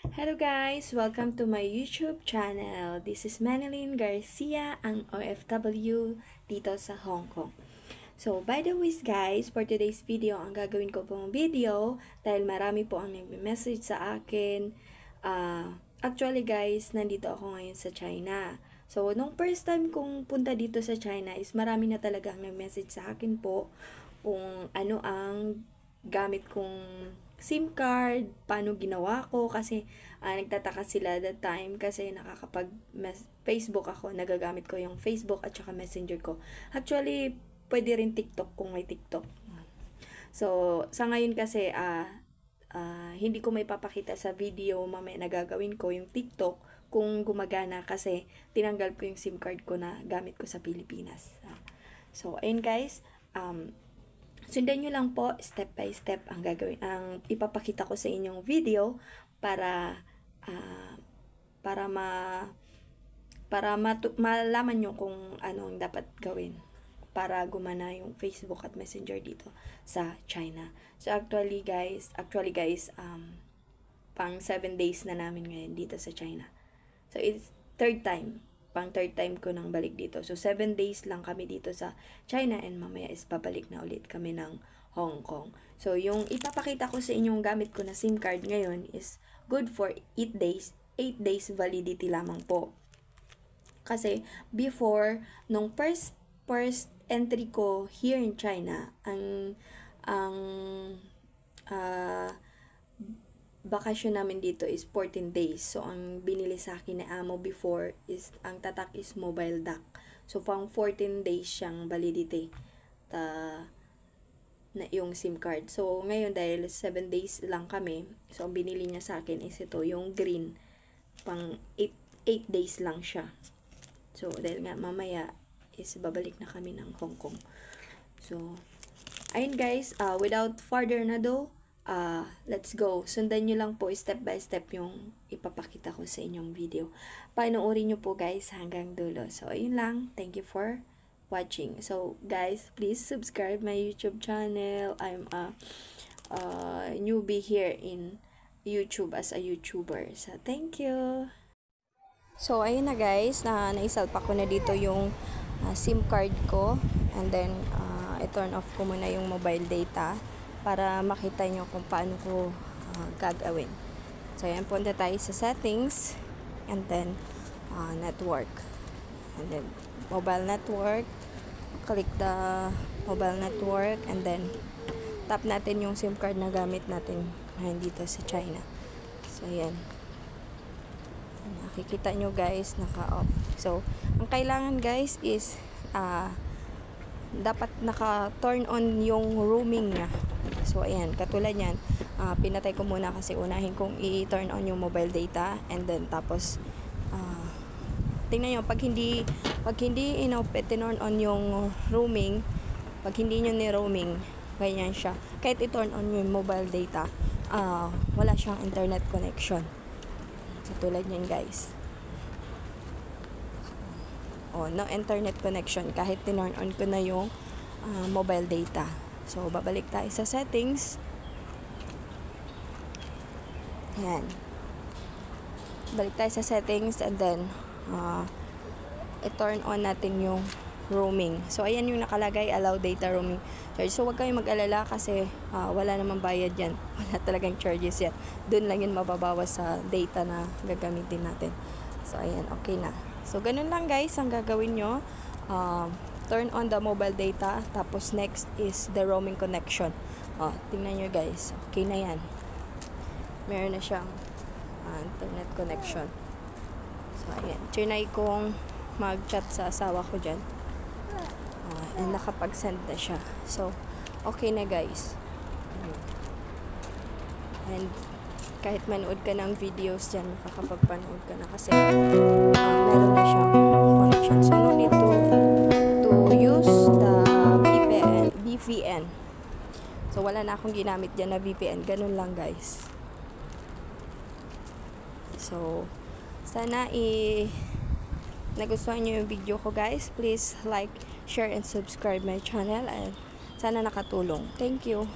Hello guys! Welcome to my YouTube channel. This is Manilyn Garcia, ang OFW dito sa Hong Kong. So, by the way guys, for today's video, ang gagawin ko pong video, dahil marami po ang nag-message sa akin. Actually guys, nandito ako ngayon sa China. So, nung first time kong punta dito sa China is marami na talagang nag-message sa akin po kung ano ang gamit kong SIM card, paano ginawa ko, kasi nagtataka sila that time kasi Facebook ako, nagagamit ko yung Facebook at saka Messenger ko. Actually, pwede rin TikTok kung may TikTok. So, sa ngayon kasi, hindi ko may papakita sa video mamaya na gagawin ko yung TikTok kung gumagana kasi tinanggal ko yung SIM card ko na gamit ko sa Pilipinas. So, ayun guys, sundan nyo lang po step by step ang ipapakita ko sa inyong video para malaman nyo kung ano ang dapat gawin para gumana yung Facebook at Messenger dito sa China. So actually guys, pang 7 days na namin ngayon dito sa China. So it's third time ko nang balik dito. So 7 days lang kami dito sa China and mamaya is babalik na ulit kami ng Hong Kong. So yung ipapakita ko sa inyong gamit ko na SIM card ngayon is good for 8 days. 8 days validity lamang po. Kasi before, nung first entry ko here in China, ang bakasyon namin dito is 14 days. So, ang binili sa akin na amo before is, ang tatak is mobile duck. So, pang 14 days siyang validity na yung SIM card. So, ngayon dahil 7 days lang kami, so, ang binili niya sa akin is ito, yung green. Pang 8 days lang siya. So, dahil nga mamaya is babalik na kami ng Hong Kong. So, ayun guys, without further ado, let's go. Sundan nyo lang po step by step yung ipapakita ko sa inyong video. Panoorin nyo po guys hanggang dulo. So, ayun lang. Thank you for watching. So, guys, please subscribe my YouTube channel. I'm a newbie here in YouTube as a YouTuber. So, thank you. So, ayun na guys. Naisalpak ko na dito yung SIM card ko. And then, i-turn off ko muna yung mobile data para makita nyo kung paano ko gagawin. So, ayan, punta tayo sa settings and then network. And then, mobile network. Click the mobile network and then tap natin yung SIM card na gamit natin ngayon dito sa China. So, ayan. Nakikita nyo guys, naka-off. So, ang kailangan guys is dapat naka-turn on yung roaming niya. So, ayan, katulad yan, pinatay ko muna kasi unahin kong i-turn on yung mobile data and then tapos, tingnan nyo, pag hindi tinurn on yung roaming, pag hindi nyo ni-roaming, ganyan siya. Kahit i-turn on yung mobile data, wala siyang internet connection. Katulad yan guys. No internet connection kahit tinurn on ko na yung mobile data. So, babalik tayo sa settings. Ayan. Balik tayo sa settings and then i-turn on natin yung roaming. So, ayan yung nakalagay, allow data roaming charge. So, wag kayong mag-alala kasi wala namang bayad yan. Wala talagang charges yan. Doon lang yun mababawas sa data na gagamitin natin. So, ayan, okay na. So, ganun lang guys ang gagawin nyo. Turn on the mobile data. Tapos, next is the roaming connection. Tingnan nyo guys. Okay na yan. Meron na siyang internet connection. So, ayan. Trinay kong mag-chat sa asawa ko dyan. And nakapag-send na siya. So, okay na guys. And kahit manood ka ng videos dyan, makakapagpanood ka na kasi meron na siyang connection. So, no need to use the VPN. So, wala na akong ginamit dyan na VPN. Ganun lang guys. So, sana nagustuhan nyo yung video ko guys. Please like, share, and subscribe my channel. And sana nakatulong. Thank you.